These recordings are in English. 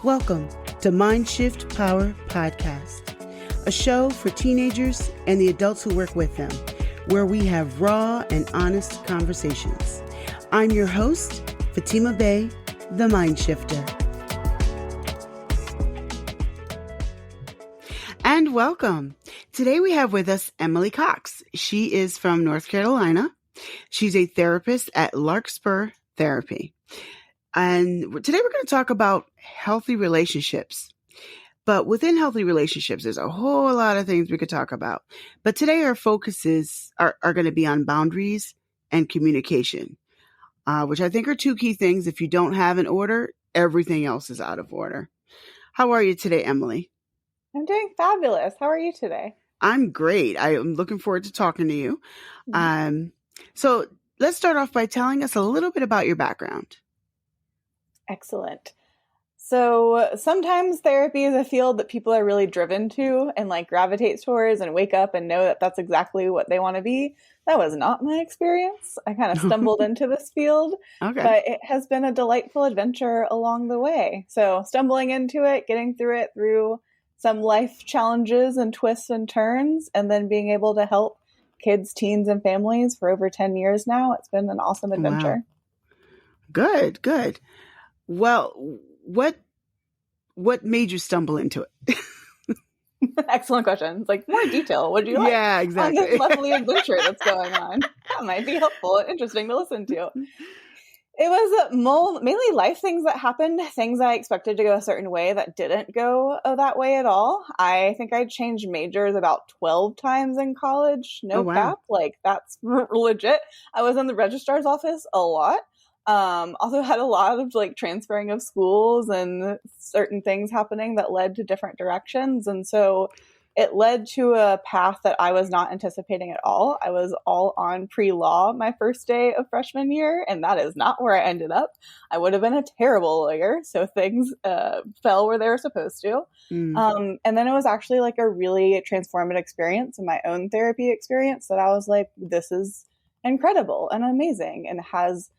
Welcome to Mind Shift Power Podcast, a show for teenagers and the adults who work with them, where we have raw and honest conversations. I'm your host, Fatima Bey, the Mind Shifter. And welcome. Today we have with us Emily Cox. She is from North Carolina. She's a therapist at Larkspur Therapy. And today we're going to talk about healthy relationships. But within healthy relationships, there's a whole lot of things we could talk about. But today our focuses are going to be on boundaries and communication, which I think are two key things. If you don't have an order, everything else is out of order. How are you today, Emily? I'm doing fabulous. How are you today? I'm great. I am looking forward to talking to you. So let's start off by telling us a little bit about your background. Excellent. So sometimes therapy is a field that people are really driven to and gravitate towards and wake up and know that that's exactly what they want to be. That was not my experience. I kind of stumbled into this field, but it has been a delightful adventure along the way. So stumbling into it, getting through it through some life challenges and twists and turns, and then being able to help kids, teens, and families for over 10 years now. It's been an awesome adventure. Wow. Good. Well, what made you stumble into it? Excellent question. It's more detail. What do you like? Yeah, exactly. On this lovely adventure that's going on. That might be helpful and interesting to listen to. It was mainly life things that happened, things I expected to go a certain way that didn't go that way at all. I think I changed majors about 12 times in college. No cap. That's legit. I was in the registrar's office a lot. Also had a lot of transferring of schools and certain things happening that led to different directions. And so it led to a path that I was not anticipating at all. I was all on pre-law my first day of freshman year, and that is not where I ended up. I would have been a terrible lawyer, so things fell where they were supposed to. And then it was actually a really transformative experience in my own therapy experience that I was like, this is incredible and amazing, and has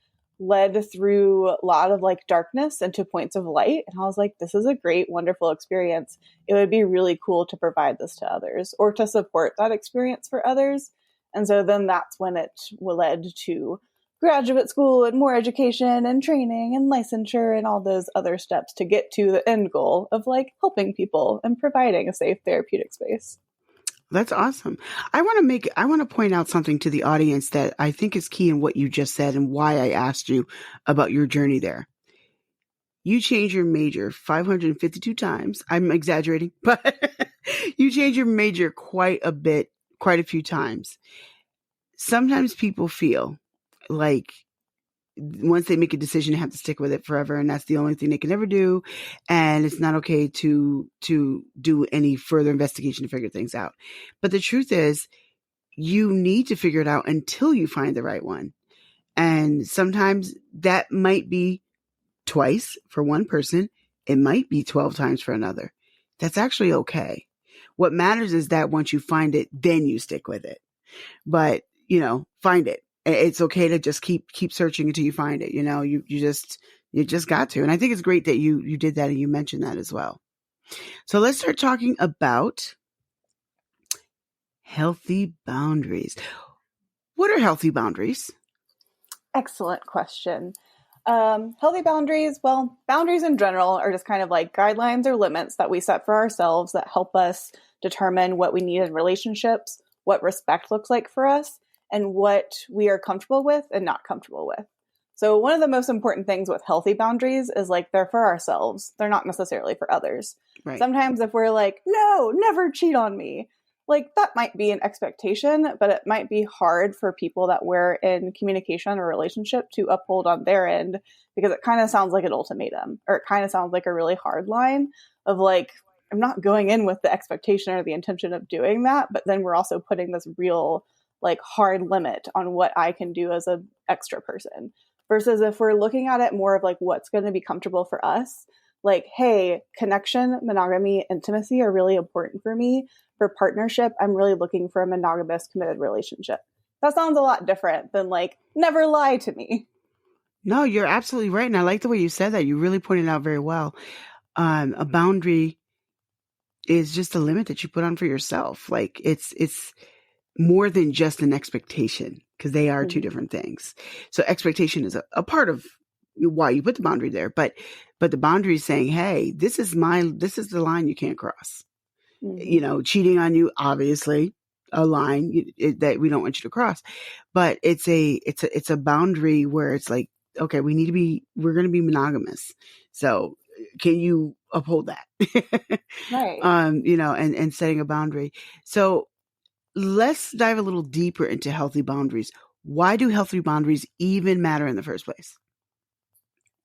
led through a lot of darkness into points of light. And I was like, this is a great, wonderful experience. It would be really cool to provide this to others or to support that experience for others. And so then that's when it led to graduate school and more education and training and licensure and all those other steps to get to the end goal of helping people and providing a safe therapeutic space. That's awesome. I want to point out something to the audience that I think is key in what you just said and why I asked you about your journey there. You changed your major 552 times. I'm exaggerating, but you changed your major quite a few times. Sometimes people feel like once they make a decision, they have to stick with it forever. And that's the only thing they can ever do. And it's not okay to do any further investigation to figure things out. But the truth is, you need to figure it out until you find the right one. And sometimes that might be twice for one person. It might be 12 times for another. That's actually okay. What matters is that once you find it, then you stick with it. But, find it. It's okay to just keep searching until you find it. You just got to. And I think it's great that you did that and you mentioned that as well. So let's start talking about healthy boundaries. What are healthy boundaries? Excellent question. Healthy boundaries, boundaries in general are just kind of guidelines or limits that we set for ourselves that help us determine what we need in relationships, what respect looks like for us, and what we are comfortable with and not comfortable with. So one of the most important things with healthy boundaries is they're for ourselves. They're not necessarily for others. Right. Sometimes if we're no, never cheat on me, that might be an expectation, but it might be hard for people that we're in communication or relationship to uphold on their end, because it kind of sounds like an ultimatum, or it kind of sounds like a really hard line of I'm not going in with the expectation or the intention of doing that, but then we're also putting this real hard limit on what I can do as an extra person, versus if we're looking at it more of what's going to be comfortable for us, hey, connection, monogamy, intimacy are really important for me. For partnership, I'm really looking for a monogamous, committed relationship. That sounds a lot different than never lie to me. No, you're absolutely right. And I like the way you said that. You really pointed out very well. A boundary is just a limit that you put on for yourself. Like it's more than just an expectation, because they are two Mhm. different things. So expectation is a part of why you put the boundary there, but the boundary is saying, hey, this is the line you can't cross. Mhm. Cheating on you, obviously a line that we don't want you to cross, but it's a boundary where it's like, okay, we're going to be monogamous. So can you uphold that? Right. And setting a boundary. So let's dive a little deeper into healthy boundaries. Why do healthy boundaries even matter in the first place?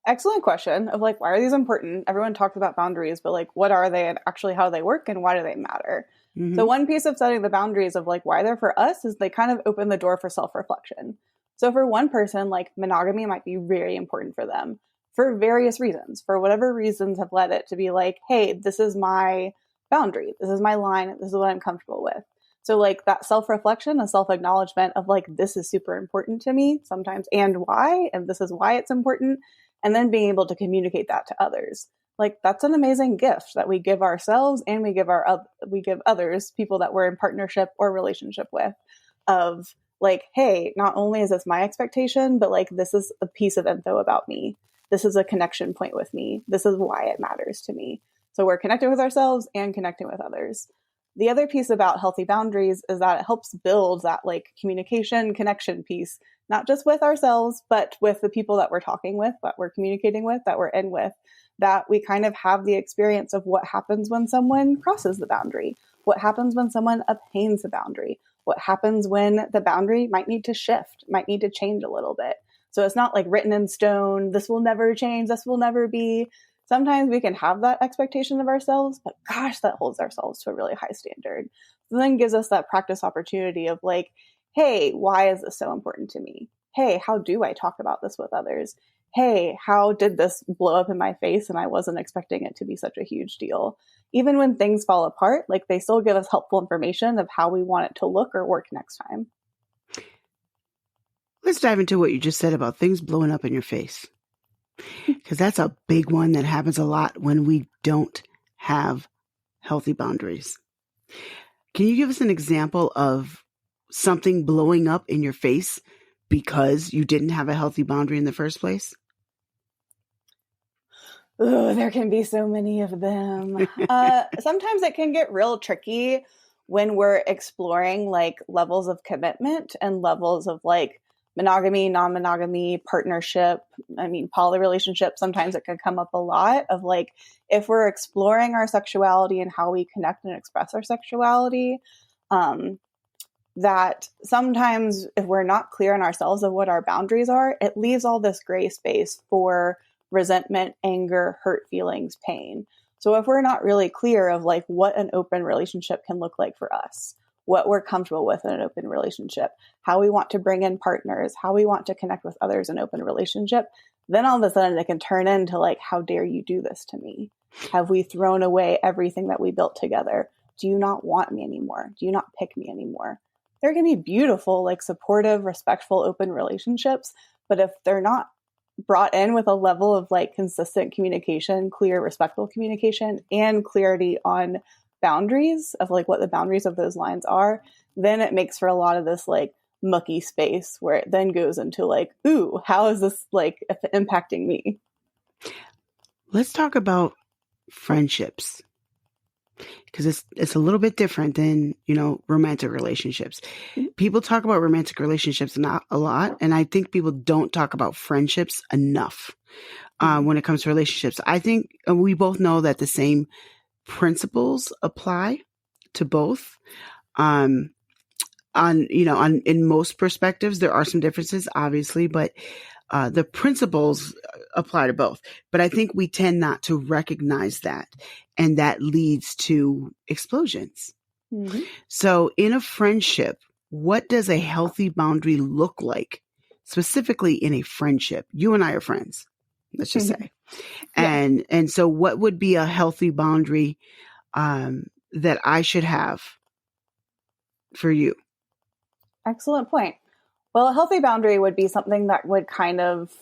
Excellent question of like, why are these important? Everyone talks about boundaries, but like, what are they and actually how they work and why do they matter? So, Mm-hmm. one piece of setting the boundaries of like why they're for us is they kind of open the door for self reflection. So, for one person, like monogamy might be very important for them for various reasons, for whatever reasons have led it to be like, hey, this is my boundary, this is my line, this is what I'm comfortable with. So, like that self reflection, a self acknowledgement of like, this is super important to me sometimes and why, and this is why it's important, and then being able to communicate that to others. Like that's an amazing gift that we give ourselves and we give others, people that we're in partnership or relationship with, of like, hey, not only is this my expectation, but like this is a piece of info about me, this is a connection point with me, this is why it matters to me. So we're connecting with ourselves and connecting with others. The other piece about healthy boundaries is that it helps build that like communication connection piece, not just with ourselves, but with the people that we're talking with, that we're communicating with, that we're in with, that we kind of have the experience of what happens when someone crosses the boundary, what happens when someone obtains the boundary, what happens when the boundary might need to shift, might need to change a little bit. So it's not like written in stone, this will never change, this will never be. Sometimes we can have that expectation of ourselves, but gosh, that holds ourselves to a really high standard. So then gives us that practice opportunity of like, hey, why is this so important to me? Hey, how do I talk about this with others? Hey, how did this blow up in my face and I wasn't expecting it to be such a huge deal? Even when things fall apart, like they still give us helpful information of how we want it to look or work next time. Let's dive into what you just said about things blowing up in your face, because that's a big one that happens a lot when we don't have healthy boundaries. Can you give us an example of something blowing up in your face because you didn't have a healthy boundary in the first place? Ooh, there can be so many of them. Sometimes it can get real tricky when we're exploring like levels of commitment and levels of like monogamy, non monogamy, partnership. I mean, poly relationship. Sometimes it can come up a lot of like if we're exploring our sexuality and how we connect and express our sexuality. Um, that sometimes if we're not clear in ourselves of what our boundaries are, it leaves all this gray space for resentment, anger, hurt feelings, pain. So if we're not really clear of like what an open relationship can look like for us, what we're comfortable with in an open relationship, how we want to bring in partners, how we want to connect with others in open relationship, then all of a sudden it can turn into like, how dare you do this to me? Have we thrown away everything that we built together? Do you not want me anymore? Do you not pick me anymore? There can be beautiful, like supportive, respectful, open relationships. But if they're not brought in with a level of like consistent communication, clear, respectful communication, and clarity on boundaries of like what the boundaries of those lines are, then it makes for a lot of this like mucky space where it then goes into like, ooh, how is this like impacting me? Let's talk about friendships, because it's a little bit different than, romantic relationships. People talk about romantic relationships not a lot, and I think people don't talk about friendships enough Mm-hmm. when it comes to relationships. I think we both know that the same principles apply to both. Um, on in most perspectives, there are some differences, obviously, but the principles apply to both. But I think we tend not to recognize that, and that leads to explosions. Mm-hmm. So, in a friendship, what does a healthy boundary look like? Specifically in a friendship, you and I are friends, let's just say. Yeah. And so what would be a healthy boundary that I should have for you? Excellent point. Well, a healthy boundary would be something that would kind of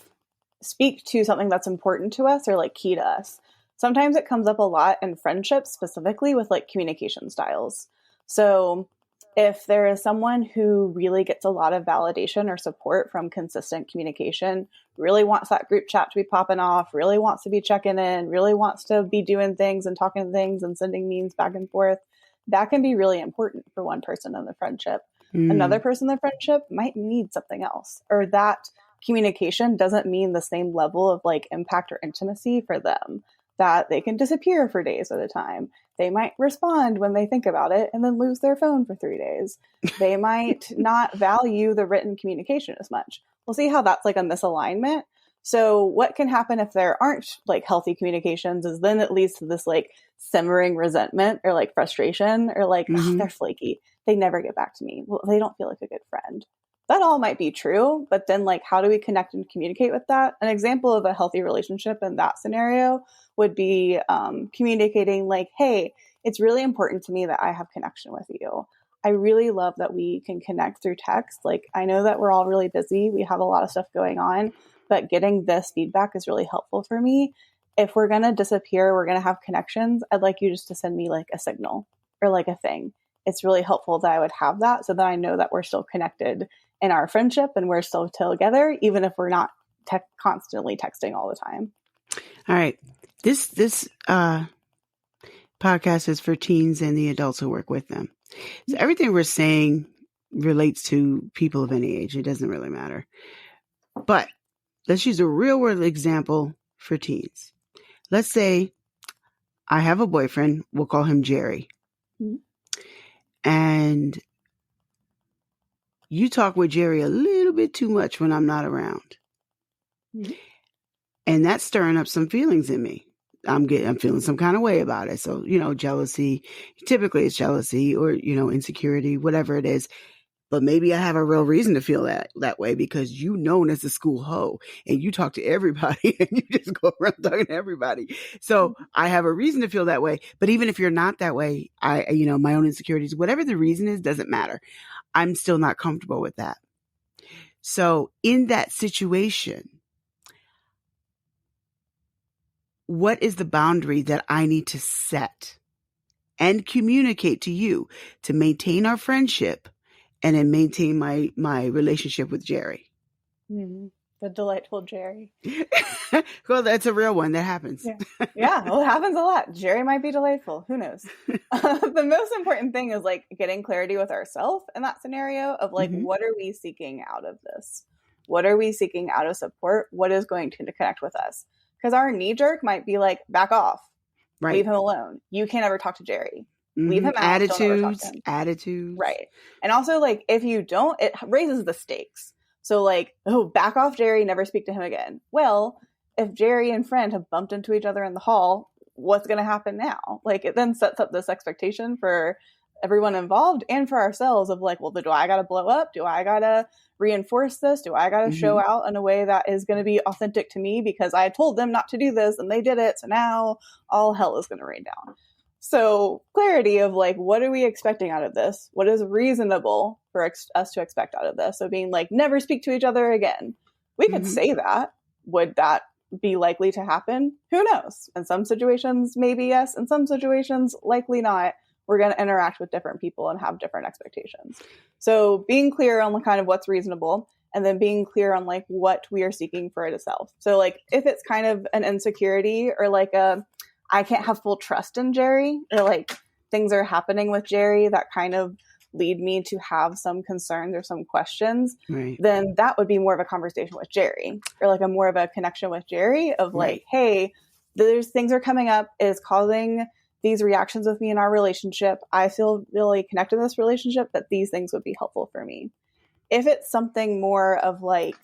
speak to something that's important to us or like key to us. sometimes it comes up a lot in friendships, specifically with like communication styles. So if there is someone who really gets a lot of validation or support from consistent communication, really wants that group chat to be popping off, really wants to be checking in, really wants to be doing things and talking things and sending memes back and forth, that can be really important for one person in the friendship. Another person in the friendship might need something else, or that communication doesn't mean the same level of like impact or intimacy for them, that they can disappear for days at a time. They might respond when they think about it and then lose their phone for 3 days. They might not value the written communication as much. We'll see how that's like a misalignment. So what can happen if there aren't like healthy communications is then it leads to this like simmering resentment or like frustration or like, oh, they're flaky. They never get back to me. Well, they don't feel like a good friend. That all might be true, but then like, how do we connect and communicate with that? An example of a healthy relationship in that scenario would be communicating like, hey, it's really important to me that I have connection with you. I really love that we can connect through text. Like, I know that we're all really busy. We have a lot of stuff going on, but getting this feedback is really helpful for me. If we're going to disappear, we're going to have connections. I'd like you just to send me like a signal or like a thing. It's really helpful that I would have that so that I know that we're still connected in our friendship and we're still together, even if we're not constantly texting all the time. All right. This podcast is for teens and the adults who work with them. So everything we're saying relates to people of any age. It doesn't really matter. But let's use a real world example for teens. Let's say I have a boyfriend. We'll call him Jerry. Mm-hmm. And you talk with Jerry a little bit too much when I'm not around. Mm-hmm. And that's stirring up some feelings in me. I'm feeling some kind of way about it. So, jealousy, typically it's jealousy or, insecurity, whatever it is. But maybe I have a real reason to feel that way because you known as a school hoe and you talk to everybody and you just go around talking to everybody. So I have a reason to feel that way. But even if you're not that way, my own insecurities, whatever the reason is, doesn't matter. I'm still not comfortable with that. So in that situation, what is the boundary that I need to set and communicate to you to maintain our friendship and then maintain my relationship with Jerry? Mm-hmm. The delightful Jerry. Well, that's a real one. That happens. Yeah. Well, it happens a lot. Jerry might be delightful. Who knows? The most important thing is like getting clarity with ourselves in that scenario of like, what are we seeking out of this? What are we seeking out of support? What is going to connect with us? Because our knee jerk might be like, back off. Right. Leave him alone. You can't ever talk to Jerry. Leave him out. Attitudes. Right. And also like, if you don't, it raises the stakes. So like, oh, back off Jerry, never speak to him again. Well, if Jerry and friend have bumped into each other in the hall, what's going to happen now? Like it then sets up this expectation for everyone involved and for ourselves of like, well, do I got to blow up? Do I got to reinforce this? Do I got to show out in a way that is going to be authentic to me because I told them not to do this and they did it. So now all hell is going to rain down. So clarity of like, what are we expecting out of this? What is reasonable for us to expect out of this? So being like, never speak to each other again. We could say that. Would that be likely to happen? Who knows? In some situations, maybe yes. In some situations, likely not. We're going to interact with different people and have different expectations. So being clear on kind of what's reasonable and then being clear on like what we are seeking for itself. So like if it's kind of an insecurity or like I can't have full trust in Jerry or like things are happening with Jerry that kind of lead me to have some concerns or some questions, then that would be more of a conversation with Jerry or like a more of a connection with Jerry of like, hey, there's things are coming up is causing these reactions with me in our relationship. I feel really connected to this relationship that these things would be helpful for me. If it's something more of like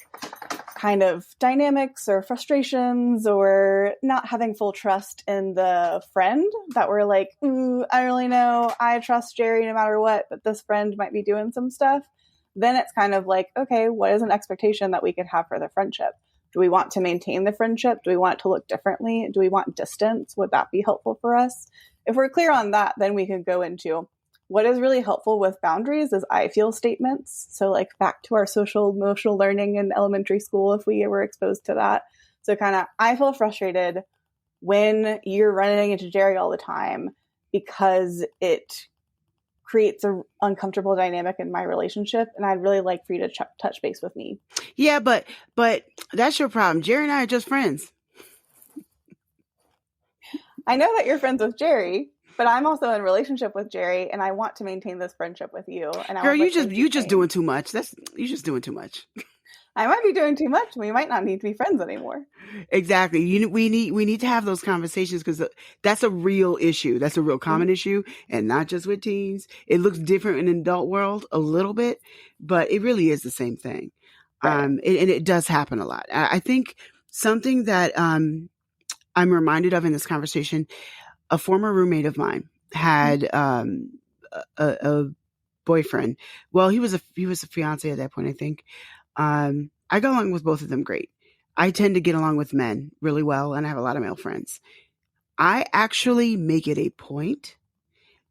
kind of dynamics or frustrations or not having full trust in the friend that we're like, ooh, I really know I trust Jerry no matter what, but this friend might be doing some stuff, then it's kind of like, okay, what is an expectation that we could have for the friendship? Do we want to maintain the friendship? Do we want it to look differently? Do we want distance? Would that be helpful for us? If we're clear on that, then we could go into what is really helpful with boundaries is I feel statements. So like back to our social emotional learning in elementary school, if we were exposed to that. So kind of, I feel frustrated when you're running into Jerry all the time, because it creates an uncomfortable dynamic in my relationship, and I'd really like for you to touch base with me. Yeah, but that's your problem. Jerry and I are just friends. I know that you're friends with Jerry, but I'm also in a relationship with Jerry, and I want to maintain this friendship with you. And Girl, you just doing too much. You just doing too much. I might be doing too much. We might not need to be friends anymore. Exactly. We need to have those conversations, because that's a real issue. That's a real common issue, and not just with teens. It looks different in the adult world a little bit, but it really is the same thing. Right. And it does happen a lot. I think something that I'm reminded of in this conversation, a former roommate of mine had a boyfriend. Well, he was a fiance at that point, I think. I go along with both of them great. I tend to get along with men really well, and I have a lot of male friends. I actually make it a point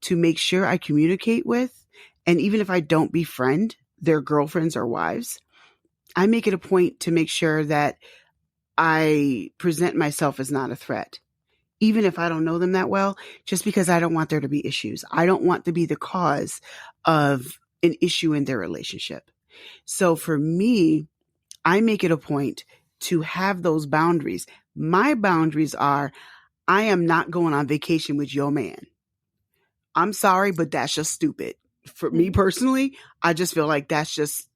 to make sure I communicate with, and even if I don't befriend their girlfriends or wives, I make it a point to make sure that I present myself as not a threat, even if I don't know them that well, just because I don't want there to be issues. I don't want to be the cause of an issue in their relationship. So for me, I make it a point to have those boundaries. My boundaries are, I am not going on vacation with your man. I'm sorry, but that's just stupid. For me personally, I just feel like that's just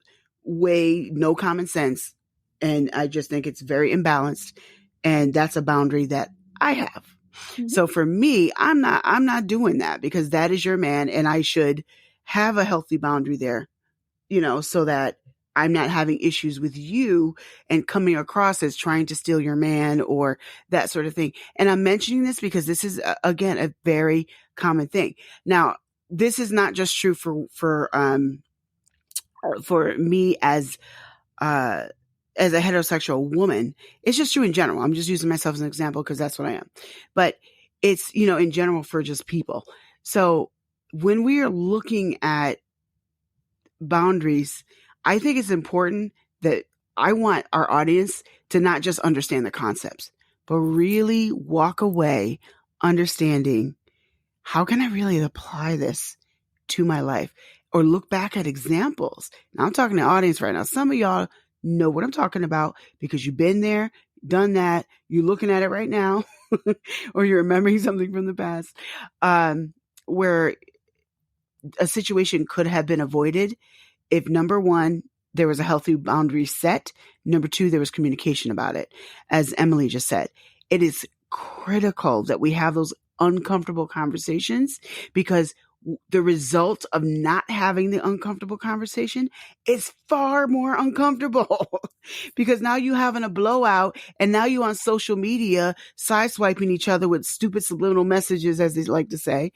way no common sense. And I just think it's very imbalanced. And that's a boundary that I have. Mm-hmm. So for me, I'm not doing that, because that is your man, and I should have a healthy boundary there, so that I'm not having issues with you and coming across as trying to steal your man or that sort of thing. And I'm mentioning this because this is, again, a very common thing. Now, this is not just true for me as a heterosexual woman. It's just true in general. I'm just using myself as an example because that's what I am. But it's, in general for just people. So when we are looking at boundaries, I think it's important that I want our audience to not just understand the concepts, but really walk away understanding, how can I really apply this to my life, or look back at examples. Now I'm talking to the audience right now. Some of y'all know what I'm talking about because you've been there, done that. You're looking at it right now, or you're remembering something from the past, where a situation could have been avoided if, number one, there was a healthy boundary set. Number two, there was communication about it. As Emily just said, it is critical that we have those uncomfortable conversations, because the result of not having the uncomfortable conversation is far more uncomfortable because now you having a blowout, and now you on social media sideswiping each other with stupid subliminal messages, as they like to say.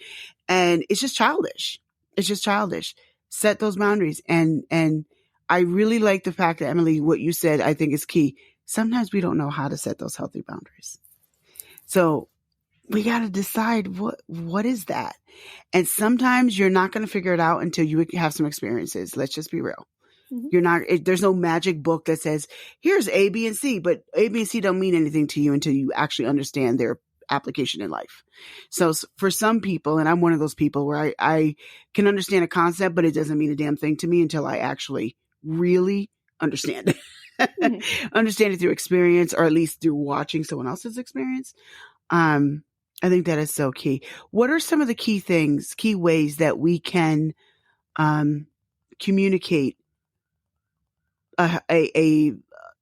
And it's just childish. It's just childish. Set those boundaries. And I really like the fact that, Emily, what you said, I think is key. Sometimes we don't know how to set those healthy boundaries. So we got to decide what is that? And sometimes you're not going to figure it out until you have some experiences. Let's just be real. Mm-hmm. There's no magic book that says, here's A, B, and C, but A, B, and C don't mean anything to you until you actually understand their application in life. So for some people, and I'm one of those people where I can understand a concept, but it doesn't mean a damn thing to me until I actually really understand it. Mm-hmm. Understand it through experience, or at least through watching someone else's experience. I think that is so key. What are some of the key ways that we can communicate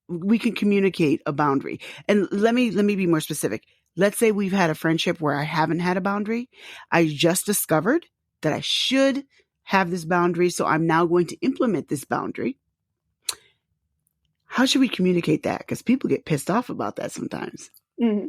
we can communicate a boundary? And let me be more specific. Let's say we've had a friendship where I haven't had a boundary. I just discovered that I should have this boundary, so I'm now going to implement this boundary. How should we communicate that? Because people get pissed off about that sometimes. Mm-hmm.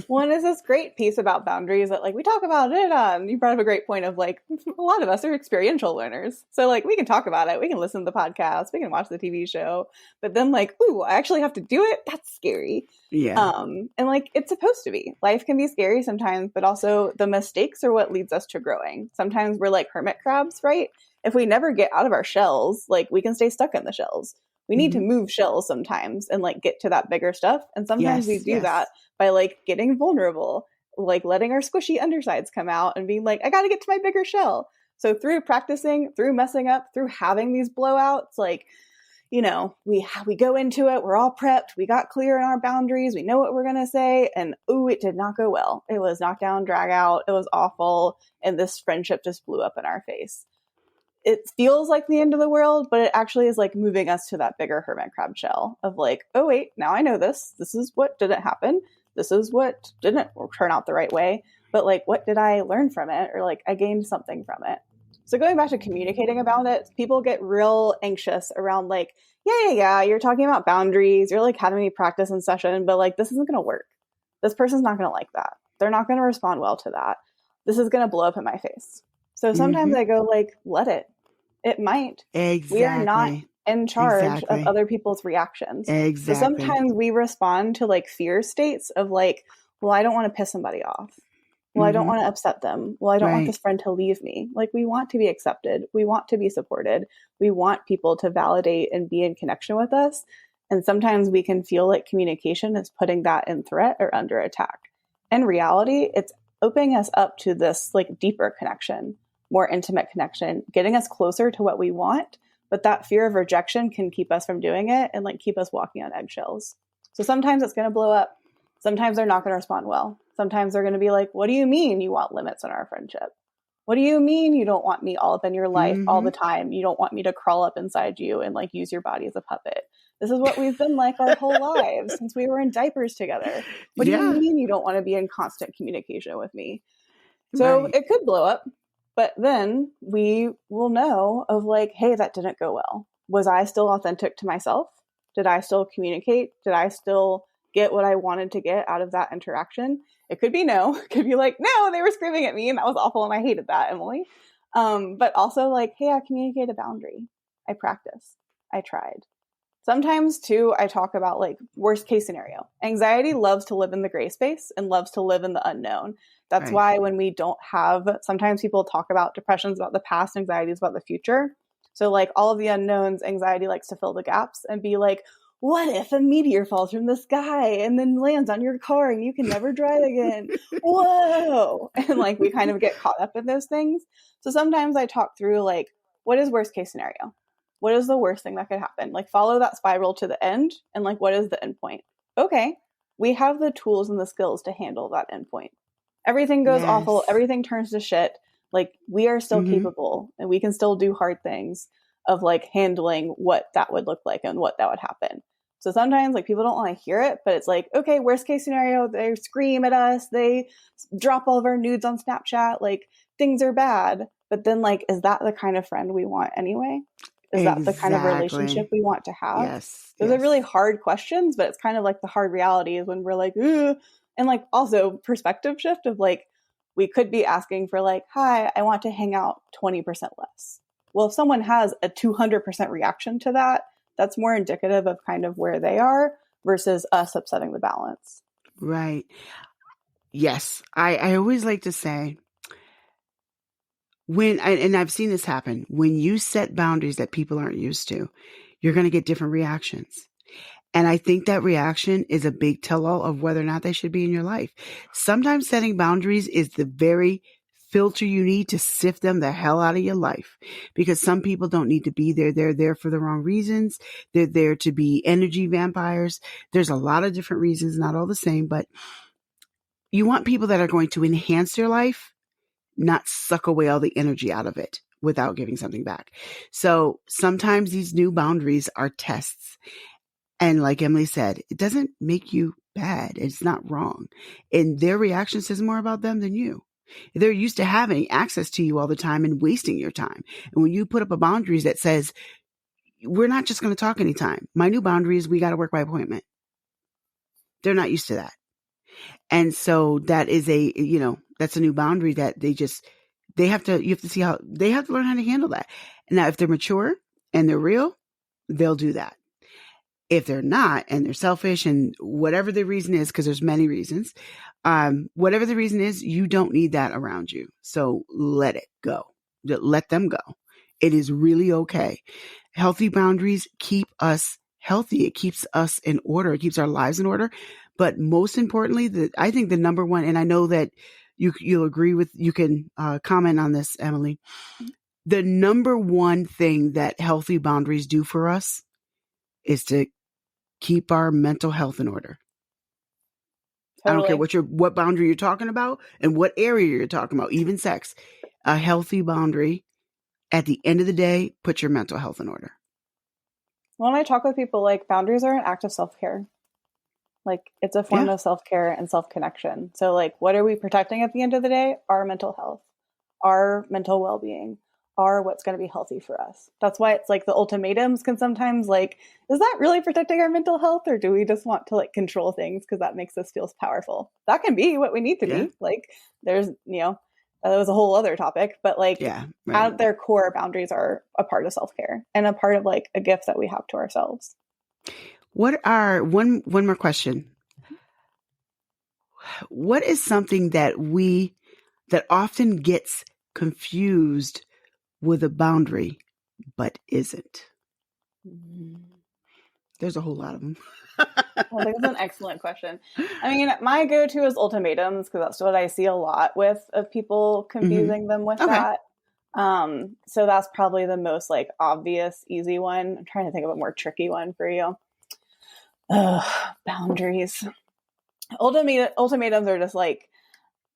One is this great piece about boundaries that, like, we talk about it. You brought up a great point of, like, a lot of us are experiential learners. So, like, we can talk about it. We can listen to the podcast. We can watch the TV show. But then, like, ooh, I actually have to do it? That's scary. Yeah. And, like, it's supposed to be. Life can be scary sometimes, but also the mistakes are what leads us to growing. Sometimes we're like hermit crabs, right? If we never get out of our shells, like, we can stay stuck in the shells. We need to move shells sometimes and like get to that bigger stuff. And sometimes we Yes. do Yes. that by like getting vulnerable, like letting our squishy undersides come out and being like, I got to get to my bigger shell. So through practicing, through messing up, through having these blowouts, like, you know, we go into it, we're all prepped, we got clear in our boundaries, we know what we're going to say, and ooh, it did not go well. It was knockdown, drag out, it was awful, and this friendship just blew up in our face. It feels like the end of the world, but it actually is like moving us to that bigger hermit crab shell of like, oh wait, now I know this. This is what didn't happen. This is what didn't turn out the right way. But like, what did I learn from it? Or like, I gained something from it. So going back to communicating about it, people get real anxious around like, yeah, you're talking about boundaries. You're like having me practice in session, but like, this isn't going to work. This person's not going to like that. They're not going to respond well to that. This is going to blow up in my face. So sometimes I go like, let it. It might. Exactly. We are not in charge of other people's reactions. Exactly. So sometimes we respond to like fear states of like, well, I don't want to piss somebody off. Well, I don't want to upset them. Well, I don't want this friend to leave me. Like, we want to be accepted. We want to be supported. We want people to validate and be in connection with us. And sometimes we can feel like communication is putting that in threat or under attack. In reality, it's opening us up to this like deeper connection, more intimate connection, getting us closer to what we want. But that fear of rejection can keep us from doing it and like keep us walking on eggshells. So sometimes it's going to blow up. Sometimes they're not going to respond well. Sometimes they're going to be like, what do you mean you want limits in our friendship? What do you mean you don't want me all up in your life all the time? You don't want me to crawl up inside you and like use your body as a puppet. This is what we've been like our whole lives since we were in diapers together. What do you mean you don't want to be in constant communication with me? So it could blow up, but then we will know of like, hey, that didn't go well. Was I still authentic to myself? Did I still communicate? Did I still get what I wanted to get out of that interaction? It could be no. It could be like, no, they were screaming at me and that was awful and I hated that, Emily. But also like, hey, I communicated a boundary. I practiced. I tried. Sometimes too, I talk about like worst case scenario. Anxiety loves to live in the gray space and loves to live in the unknown. That's why when we don't have, sometimes people talk about depressions about the past, anxieties about the future. So like all of the unknowns, anxiety likes to fill the gaps and be like, what if a meteor falls from the sky and then lands on your car and you can never drive again? Whoa. And like we kind of get caught up in those things. So sometimes I talk through like, what is worst case scenario? What is the worst thing that could happen? Like follow that spiral to the end and like what is the end point? Okay, we have the tools and the skills to handle that end point. Everything goes awful. Everything turns to shit. Like we are still capable and we can still do hard things of like handling what that would look like and what that would happen. So sometimes like people don't want to hear it, but it's like, okay, worst case scenario, they scream at us. They drop all of our nudes on Snapchat. Like things are bad. But then like, is that the kind of friend we want anyway? Is that the kind of relationship we want to have? Yes. Those are really hard questions, but it's kind of like the hard reality is when we're like, ooh. And like also perspective shift of like, we could be asking for like, hi, I want to hang out 20% less. Well, if someone has a 200% reaction to that, that's more indicative of kind of where they are versus us upsetting the balance. Right. Yes. I always like to say and I've seen this happen, when you set boundaries that people aren't used to, you're going to get different reactions. And I think that reaction is a big tell-all of whether or not they should be in your life. Sometimes setting boundaries is the very filter you need to sift them the hell out of your life, because some people don't need to be there. They're there for the wrong reasons. They're there to be energy vampires. There's a lot of different reasons, not all the same, but you want people that are going to enhance your life, not suck away all the energy out of it without giving something back. So sometimes these new boundaries are tests. And like Emily said, it doesn't make you bad. It's not wrong. And their reaction says more about them than you. They're used to having access to you all the time and wasting your time. And when you put up a boundaries that says, we're not just going to talk anytime. My new boundary is we got to work by appointment. They're not used to that. And so that is that's a new boundary that you have to learn how to handle that. Now, if they're mature and they're real, they'll do that. If they're not, and they're selfish and whatever the reason is, because there's many reasons, whatever the reason is, you don't need that around you. So let it go. Let them go. It is really okay. Healthy boundaries keep us healthy. It keeps us in order. It keeps our lives in order. But most importantly, I think the number one, and I know that you'll agree with, you can comment on this, Emily. The number one thing that healthy boundaries do for us is to keep our mental health in order. I don't care Totally. what boundary you're talking about and what area you're talking about, even sex. A healthy boundary, at the end of the day, put your mental health in order. When I talk with people, like, boundaries are an act of self-care. Like, it's a form Yeah. of self-care and self-connection. So, like, what are we protecting at the end of the day? Our mental health, our mental well-being, are what's going to be healthy for us. That's why it's like the ultimatams can sometimes, like, is that really protecting our mental health, or do we just want to, like, control things because that makes us feel powerful? That can be what we need to Yeah. be. Like, there's, that was a whole other topic, but, like, Yeah. Right. at their core, boundaries are a part of self-care and a part of, like, a gift that we have to ourselves. What are one more question? What is something that often gets confused with a boundary but isn't? There's a whole lot of them. Well, that's an excellent question. I mean, my go-to is ultimatums because that's what I see a lot of people confusing them with Okay. that. So that's probably the most, like, obvious, easy one. I'm trying to think of a more tricky one for you. Boundaries. Ultimatums are just like,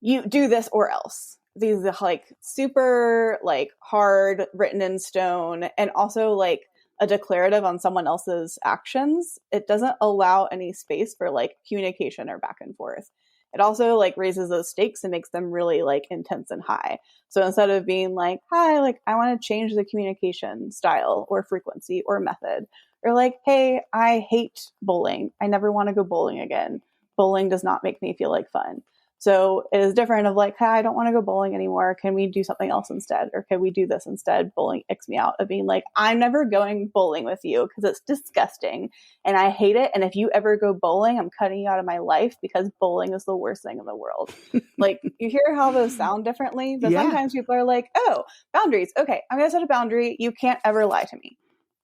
you do this or else. These are, like, super, like, hard, written in stone, and also, like, a declarative on someone else's actions. It doesn't allow any space for, like, communication or back and forth. It also, like, raises those stakes and makes them really, like, intense and high. So instead of being like, hi, like, I want to change the communication style or frequency or method, or like, hey, I hate bowling. I never want to go bowling again. Bowling does not make me feel like fun. So it is different of like, hey, I don't want to go bowling anymore. Can we do something else instead? Or can we do this instead? Bowling icks me out, of being like, I'm never going bowling with you because it's disgusting and I hate it. And if you ever go bowling, I'm cutting you out of my life because bowling is the worst thing in the world. Like, you hear how those sound differently, but Yeah. sometimes people are like, oh, boundaries. Okay, I'm going to set a boundary. You can't ever lie to me.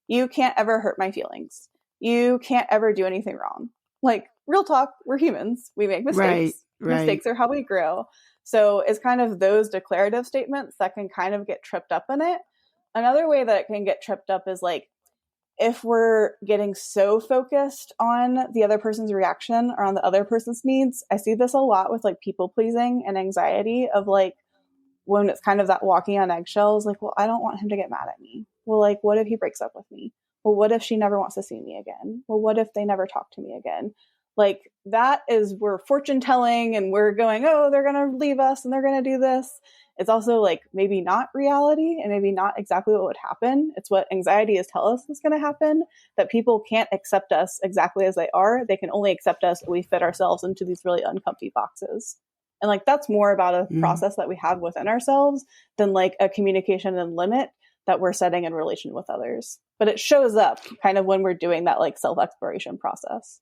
You can't ever hurt my feelings. You can't ever do anything wrong. Like, real talk, we're humans. We make mistakes. Right. Mistakes are how we grow. So it's kind of those declarative statements that can kind of get tripped up in it. Another way that it can get tripped up is, like, if we're getting so focused on the other person's reaction or on the other person's needs. I see this a lot with, like, people pleasing and anxiety of, like, when it's kind of that walking on eggshells, like, well, I don't want him to get mad at me. Well, like, what if he breaks up with me? Well, what if she never wants to see me again? Well, what if they never talk to me again? Like, that is, we're fortune telling and we're going, oh, they're going to leave us and they're going to do this. It's also, like, maybe not reality and maybe not exactly what would happen. It's what anxiety is telling us is going to happen, that people can't accept us exactly as they are. They can only accept us if we fit ourselves into these really uncomfy boxes. And, like, that's more about a process that we have within ourselves than, like, a communication and limit that we're setting in relation with others. But it shows up kind of when we're doing that, like, self-exploration process.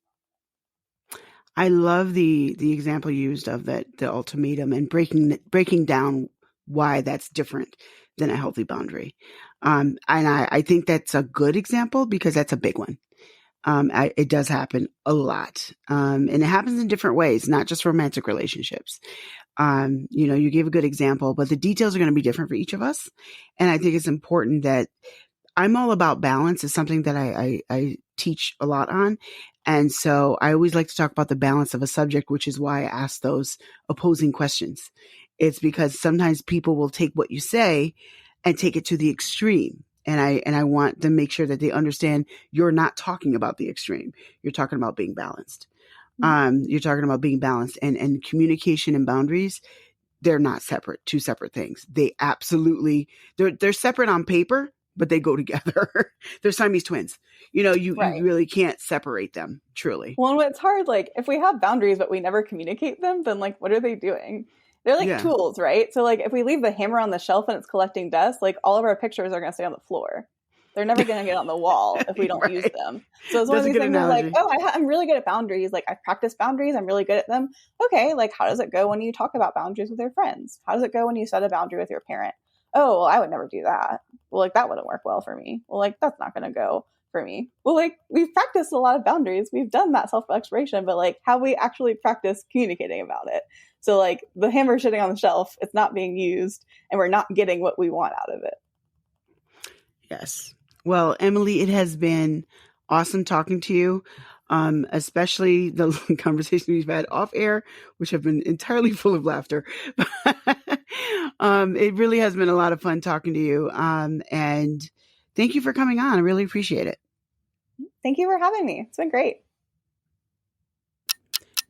I love the example used of the ultimatum and breaking down why that's different than a healthy boundary. And I think that's a good example because that's a big one. It does happen a lot. And it happens in different ways, not just romantic relationships. You gave a good example, but the details are going to be different for each of us. And I think it's important that I'm all about balance. It's something that I teach a lot on. And so I always like to talk about the balance of a subject, which is why I ask those opposing questions. It's because sometimes people will take what you say and take it to the extreme. And I want to make sure that they understand you're not talking about the extreme. You're talking about being balanced. You're talking about being balanced, and communication and boundaries. They're not separate, two separate things. They absolutely, they're separate on paper, but they go together. They're Siamese twins. You Right. really can't separate them, truly. Well, it's hard, like, if we have boundaries but we never communicate them, then, like, what are they doing? They're like Yeah. tools, right? So, like, if we leave the hammer on the shelf and it's collecting dust, like, all of our pictures are going to stay on the floor. They're never going to get on the wall if we don't Right. use them. So it's one of That's a these good things of, like, analogy. oh, I'm really good at boundaries. Like, I've practiced boundaries. I'm really good at them. Okay, like, how does it go when you talk about boundaries with your friends? How does it go when you set a boundary with your parent? Oh, well, I would never do that. Well, like, that wouldn't work well for me. Well, like, that's not going to go. for me. Well, like, we've practiced a lot of boundaries. We've done that self-exploration, but like, how we actually practice communicating about it. So like, the hammer's sitting on the shelf, it's not being used, and we're not getting what we want out of it. Yes. Well, Emily, it has been awesome talking to you, especially the conversations we've had off air, which have been entirely full of laughter. It really has been a lot of fun talking to you. And thank you for coming on. I really appreciate it. Thank you for having me. It's been great.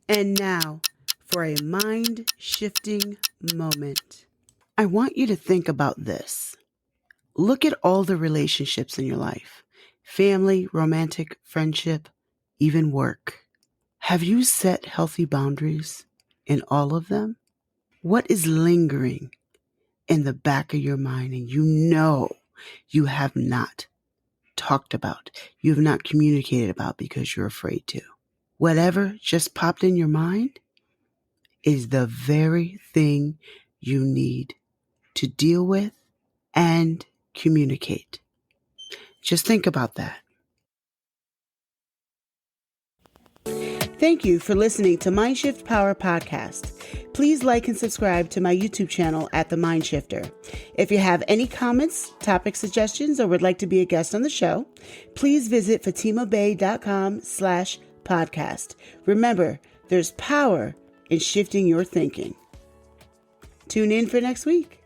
And now for a mind-shifting moment. I want you to think about this. Look at all the relationships in your life: family, romantic, friendship, even work. Have you set healthy boundaries in all of them? What is lingering in the back of your mind and you have not talked about, you have not communicated about because you're afraid to? Whatever just popped in your mind is the very thing you need to deal with and communicate. Just think about that. Thank you for listening to Mindshift Power Podcast. Please like and subscribe to my YouTube channel at The Mindshifter. If you have any comments, topic suggestions, or would like to be a guest on the show, please visit fatimabay.com/podcast. Remember, there's power in shifting your thinking. Tune in for next week.